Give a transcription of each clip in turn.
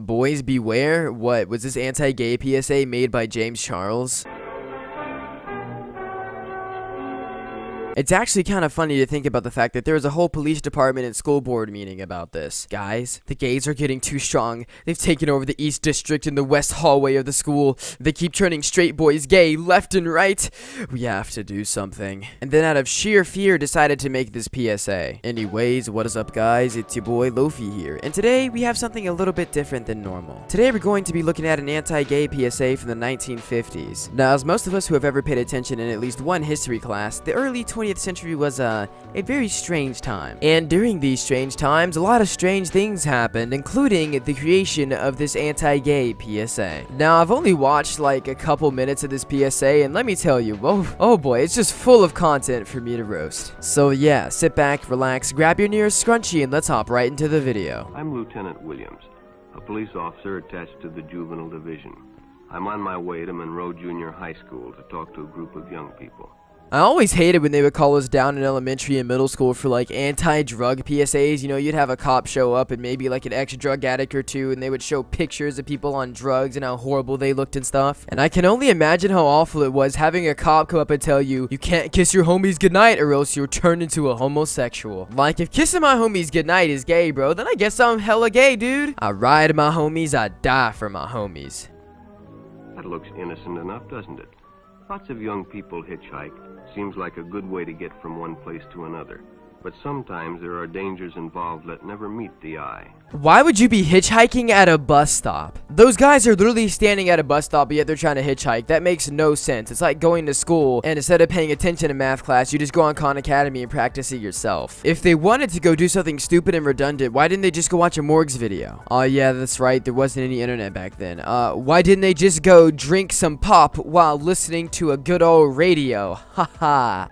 boys beware? What, was this anti-gay PSA made by James Charles? It's actually kind of funny to think about the fact that there was a whole police department and school board meeting about this. Guys, the gays are getting too strong. They've taken over the East District and the West hallway of the school. They keep turning straight boys gay left and right. We have to do something. And then out of sheer fear decided to make this PSA. Anyways, what is up guys? It's your boy Lofi here. And today we have something a little bit different than normal. Today we're going to be looking at an anti-gay PSA from the 1950s. Now, as most of us who have ever paid attention in at least one history class, the early 20th century was a very strange time. And during these strange times, a lot of strange things happened, including the creation of this anti-gay PSA. Now, I've only watched like a couple minutes of this PSA, and let me tell you, oh boy, it's just full of content for me to roast. So yeah, sit back, relax, grab your nearest scrunchie, and let's hop right into the video. I'm Lieutenant Williams, a police officer attached to the Juvenile Division. I'm on my way to Monroe Junior High School to talk to a group of young people. I always hated when they would call us down in elementary and middle school for like anti-drug PSAs. You know, you'd have a cop show up and maybe like an ex-drug addict or two, and they would show pictures of people on drugs and how horrible they looked and stuff. And I can only imagine how awful it was having a cop come up and tell you, you can't kiss your homies goodnight or else you'll turn into a homosexual. Like, if kissing my homies goodnight is gay, bro, then I guess I'm hella gay, dude. I ride my homies, I die for my homies. That looks innocent enough, doesn't it? Lots of young people hitchhike. Seems like a good way to get from one place to another. But sometimes there are dangers involved that never meet the eye. Why would you be hitchhiking at a bus stop? Those guys are literally standing at a bus stop, yet they're trying to hitchhike. That makes no sense. It's like going to school, and instead of paying attention in math class, you just go on Khan Academy and practice it yourself. If they wanted to go do something stupid and redundant, why didn't they just go watch a Morgues video? Oh yeah, that's right. There wasn't any internet back then. Why didn't they just go drink some pop while listening to a good old radio? Haha.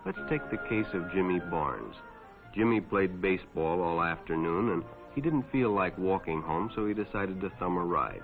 Let's take the case of Jimmy Barnes. Jimmy played baseball all afternoon, and he didn't feel like walking home, so he decided to thumb a ride.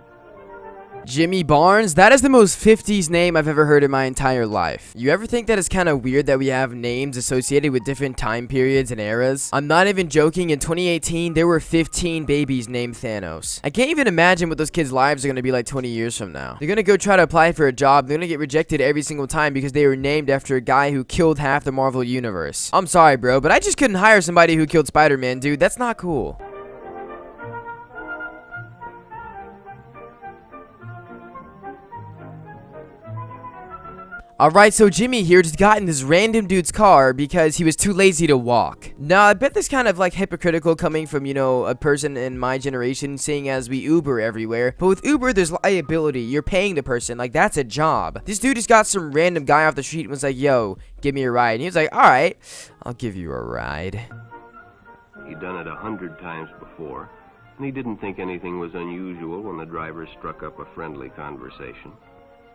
Jimmy Barnes? That is the most 50s name I've ever heard in my entire life. You ever think that it's kind of weird that we have names associated with different time periods and eras? I'm not even joking, in 2018, there were 15 babies named Thanos. I can't even imagine what those kids' lives are going to be like 20 years from now. They're going to go try to apply for a job, they're going to get rejected every single time because they were named after a guy who killed half the Marvel Universe. I'm sorry, bro, but I just couldn't hire somebody who killed Spider-Man, dude. That's not cool. Alright, so Jimmy here just got in this random dude's car because he was too lazy to walk. Now, I bet this kind of like hypocritical coming from, you know, a person in my generation, seeing as we Uber everywhere. But with Uber, there's liability. You're paying the person. Like, that's a job. This dude just got some random guy off the street and was like, yo, give me a ride. And he was like, alright, I'll give you a ride. He'd done it 100 times before, and he didn't think anything was unusual when the driver struck up a friendly conversation.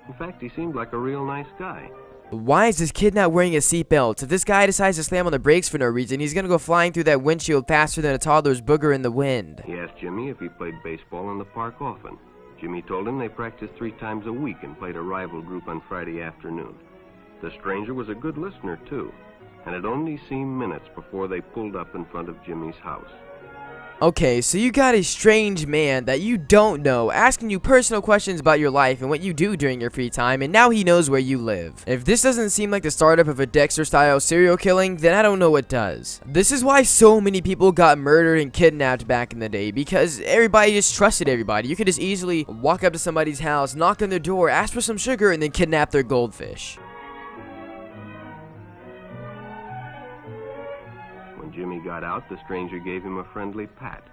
In fact, he seemed like a real nice guy. Why is this kid not wearing a seatbelt? If this guy decides to slam on the brakes for no reason, he's gonna go flying through that windshield faster than a toddler's booger in the wind. He asked Jimmy if he played baseball in the park often. Jimmy told him they practiced 3 times a week and played a rival group on Friday afternoon. The stranger was a good listener, too, and it only seemed minutes before they pulled up in front of Jimmy's house. Okay, so you got a strange man that you don't know asking you personal questions about your life and what you do during your free time, and now he knows where you live. If this doesn't seem like the startup of a Dexter-style serial killing, then I don't know what does. This is why so many people got murdered and kidnapped back in the day, because everybody just trusted everybody. You could just easily walk up to somebody's house, knock on their door, ask for some sugar, and then kidnap their goldfish. When Jimmy got out, the stranger gave him a friendly pat.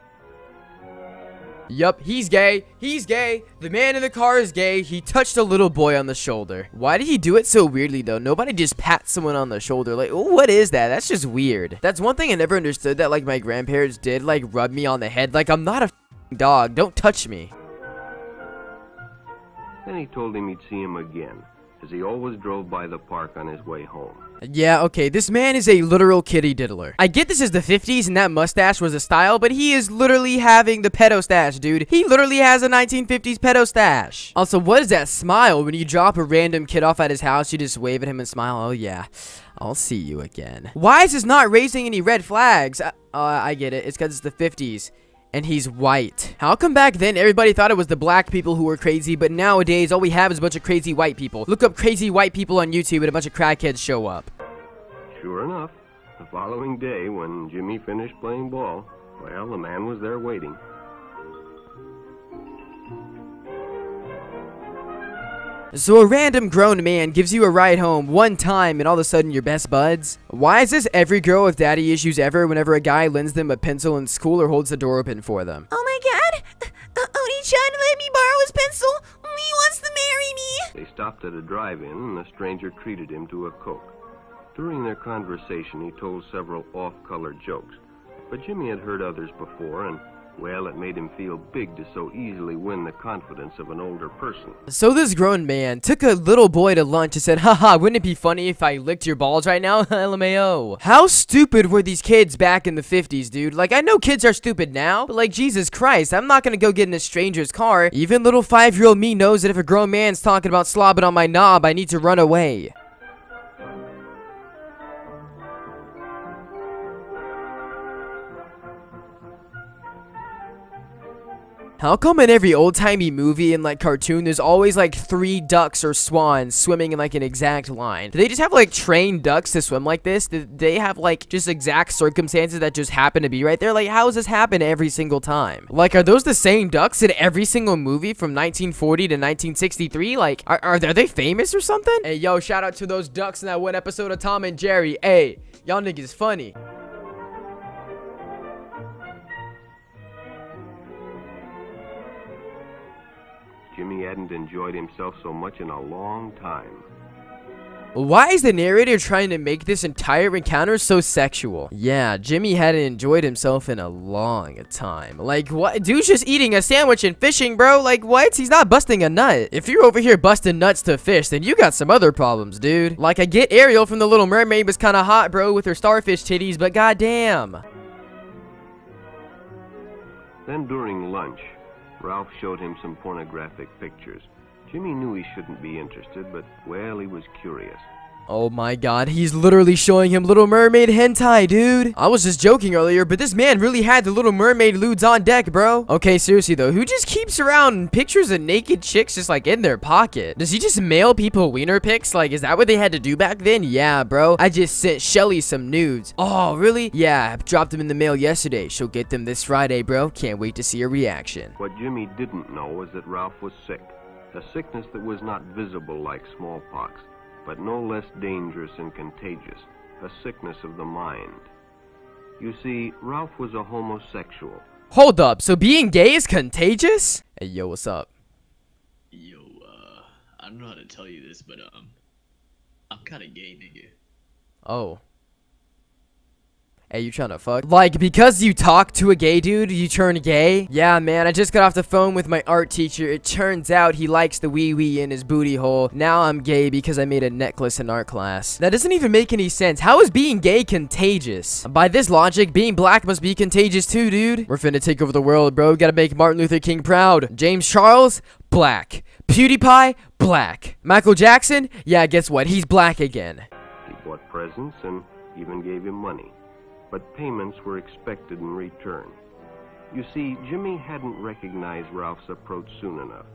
Yup, he's gay. He's gay. The man in the car is gay. He touched a little boy on the shoulder. Why did he do it so weirdly, though? Nobody just pats someone on the shoulder. Like, oh, what is that? That's just weird. That's one thing I never understood that, like, my grandparents did, like, rub me on the head. Like, I'm not a dog. Don't touch me. Then he told him he'd see him again, as he always drove by the park on his way home. Yeah, okay, this man is a literal kiddie diddler. I get this is the 50s and that mustache was a style, but he is literally having the pedo stash, dude. He literally has a 1950s pedo stash. Also, what is that smile? When you drop a random kid off at his house, you just wave at him and smile. Oh, yeah. I'll see you again. Why is this not raising any red flags? I get it. It's because it's the 50s. and he's white. How come back then everybody thought it was the black people who were crazy, but nowadays all we have is a bunch of crazy white people? Look up crazy white people on YouTube and a bunch of crackheads show up. Sure enough, the following day when Jimmy finished playing ball, well, the man was there waiting. So a random grown man gives you a ride home one time and all of a sudden you're best buds? Why is this every girl with daddy issues ever whenever a guy lends them a pencil in school or holds the door open for them? Oh my god! Oni-chan let me borrow his pencil! He wants to marry me! They stopped at a drive-in and the stranger treated him to a Coke. During their conversation, he told several off-color jokes, but Jimmy had heard others before and, well, it made him feel big to so easily win the confidence of an older person. So this grown man took a little boy to lunch and said, haha, wouldn't it be funny if I licked your balls right now? LMAO. How stupid were these kids back in the 50s, dude? Like, I know kids are stupid now, but like, Jesus Christ, I'm not gonna go get in a stranger's car. Even little 5-year-old me knows that if a grown man's talking about slobbing on my knob, I need to run away. How come in every old-timey movie and like cartoon there's always like 3 ducks or swans swimming in like an exact line? Do they just have like trained ducks to swim like this? Do they have like just exact circumstances that just happen to be right there? Like, how does this happen every single time? Like, are those the same ducks in every single movie from 1940 to 1963? Like, are they famous or something? Hey, yo, shout out to those ducks in that one episode of Tom and Jerry. Hey, y'all niggas funny. Jimmy hadn't enjoyed himself so much in a long time. Why is the narrator trying to make this entire encounter so sexual? Yeah, Jimmy hadn't enjoyed himself in a long time. Like, what? Dude's just eating a sandwich and fishing, bro. Like, what? He's not busting a nut. If you're over here busting nuts to fish, then you got some other problems, dude. Like, I get Ariel from The Little Mermaid was kind of hot, bro, with her starfish titties, but goddamn. Then during lunch, Ralph showed him some pornographic pictures. Jimmy knew he shouldn't be interested, but, well, he was curious. Oh my god, he's literally showing him Little Mermaid hentai, dude. I was just joking earlier, but this man really had the Little Mermaid lewds on deck, bro. Okay, seriously though, who just keeps around pictures of naked chicks just like in their pocket? Does he just mail people wiener pics? Like, is that what they had to do back then? Yeah, bro. I just sent Shelly some nudes. Oh, really? Yeah, I dropped them in the mail yesterday. She'll get them this Friday, bro. Can't wait to see her reaction. What Jimmy didn't know was that Ralph was sick. A sickness that was not visible like smallpox, but no less dangerous and contagious, a sickness of the mind. You see, Ralph was a homosexual. Hold up, so being gay is contagious? Hey, yo, what's up? Yo, I don't know how to tell you this, but, I'm kinda gay, nigga. Oh. Hey, you trying to fuck? Like, because you talk to a gay dude, you turn gay? Yeah, man, I just got off the phone with my art teacher. It turns out he likes the wee-wee in his booty hole. Now I'm gay because I made a necklace in art class. That doesn't even make any sense. How is being gay contagious? By this logic, being black must be contagious too, dude. We're finna take over the world, bro. Gotta make Martin Luther King proud. James Charles? Black. PewDiePie? Black. Michael Jackson? Yeah, guess what? He's black again. He bought presents and even gave him money. But payments were expected in return. You see, Jimmy hadn't recognized Ralph's approach soon enough.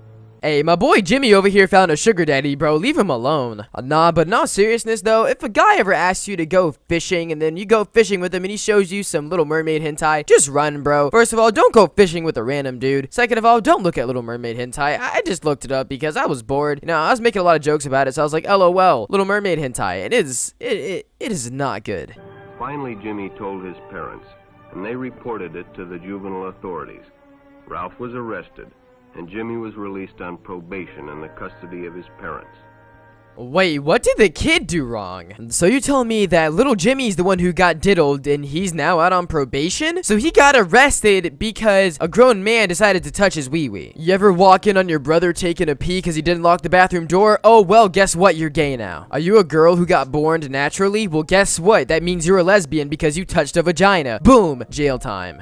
Hey, my boy Jimmy over here found a sugar daddy, bro. Leave him alone. Nah, but in all seriousness, though, if a guy ever asks you to go fishing and then you go fishing with him and he shows you some Little Mermaid hentai, just run, bro. First of all, don't go fishing with a random dude. Second of all, don't look at Little Mermaid hentai. I just looked it up because I was bored. You know, I was making a lot of jokes about it, so I was like, LOL, Little Mermaid hentai. It is not good. Finally, Jimmy told his parents, and they reported it to the juvenile authorities. Ralph was arrested, and Jimmy was released on probation in the custody of his parents. Wait, what did the kid do wrong? So you're telling me that little Jimmy's the one who got diddled and he's now out on probation? So he got arrested because a grown man decided to touch his wee-wee. You ever walk in on your brother taking a pee because he didn't lock the bathroom door? Oh, well, guess what? You're gay now. Are you a girl who got born naturally? Well, guess what? That means you're a lesbian because you touched a vagina. Boom! Jail time.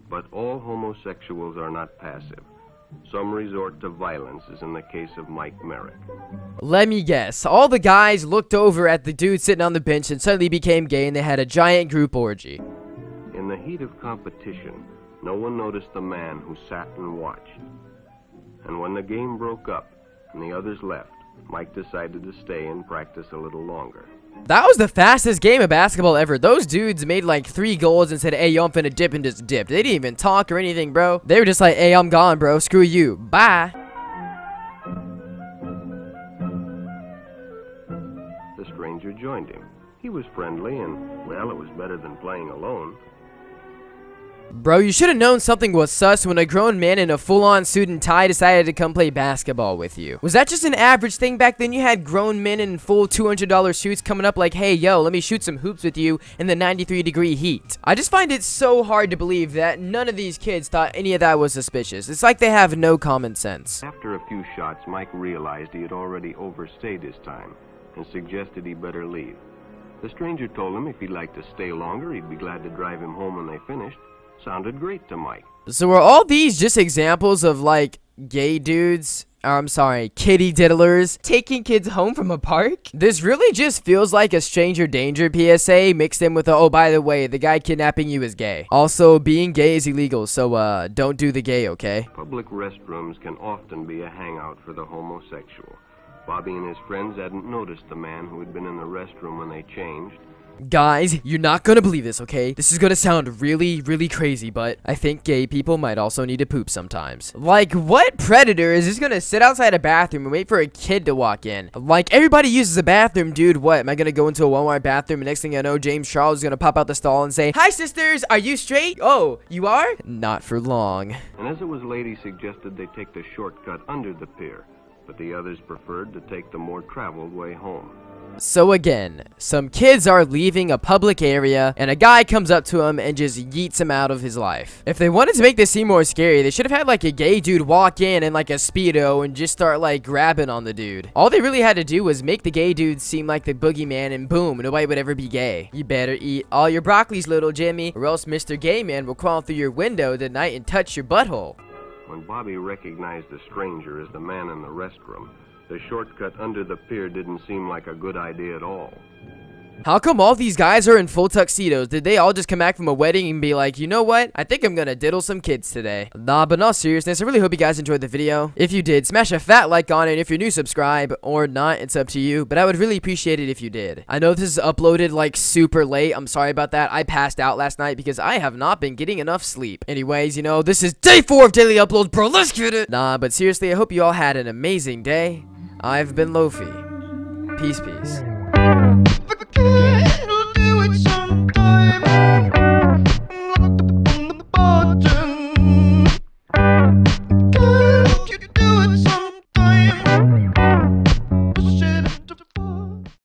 But all homosexuals are not passive. Some resort to violence, as in the case of Mike Merrick. Let me guess. All the guys looked over at the dude sitting on the bench and suddenly became gay and they had a giant group orgy. In the heat of competition, no one noticed the man who sat and watched. And when the game broke up and the others left, Mike decided to stay and practice a little longer. That was the fastest game of basketball ever. Those dudes made like 3 goals and said, hey, yo, I'm finna dip, and just dipped. They didn't even talk or anything, bro. They were just like, hey, I'm gone, bro. Screw you. Bye. The stranger joined him. He was friendly and, well, it was better than playing alone. Bro, you should have known something was sus when a grown man in a full-on suit and tie decided to come play basketball with you. Was that just an average thing back then? You had grown men in full $200 suits coming up like, hey, yo, let me shoot some hoops with you in the 93-degree heat. I just find it so hard to believe that none of these kids thought any of that was suspicious. It's like they have no common sense. After a few shots, Mike realized he had already overstayed his time and suggested he better leave. The stranger told him if he'd like to stay longer, he'd be glad to drive him home when they finished. Sounded great to Mike. So are all these just examples of like gay dudes, or I'm sorry, kiddie diddlers, taking kids home from a park? This really just feels like a stranger danger PSA mixed in with a, oh, by the way, the guy kidnapping you is gay. Also, being gay is illegal, so don't do the gay, okay? Public restrooms can often be a hangout for the homosexual. Bobby and his friends hadn't noticed the man who had been in the restroom when they changed. Guys, you're not gonna believe this, okay? This is gonna sound really, really crazy, but I think gay people might also need to poop sometimes. Like, what predator is just gonna sit outside a bathroom and wait for a kid to walk in? Like, everybody uses a bathroom, dude. What, am I gonna go into a Walmart bathroom and next thing I know, James Charles is gonna pop out the stall and say, hi, sisters, are you straight? Oh, you are? Not for long. And as it was late, he suggested they take the shortcut under the pier, but the others preferred to take the more traveled way home. So again, some kids are leaving a public area and a guy comes up to him and just yeets him out of his life. If they wanted to make this seem more scary, they should have had like a gay dude walk in like a Speedo and just start like grabbing on the dude. All they really had to do was make the gay dude seem like the boogeyman and boom, nobody would ever be gay. You better eat all your broccolis, little Jimmy, or else Mr. Gay Man will crawl through your window tonight and touch your butthole. When Bobby recognized the stranger as the man in the restroom, the shortcut under the pier didn't seem like a good idea at all. How come all these guys are in full tuxedos? Did they all just come back from a wedding and be like, you know what? I think I'm gonna diddle some kids today. Nah, but in all seriousness, I really hope you guys enjoyed the video. If you did, smash a fat like on it. If you're new, subscribe. Or not, it's up to you. But I would really appreciate it if you did. I know this is uploaded like super late. I'm sorry about that. I passed out last night because I have not been getting enough sleep. Anyways, you know, this is day 4 of daily uploads, bro. Let's get it. Nah, but seriously, I hope you all had an amazing day. I've been Lofi. Peace, peace.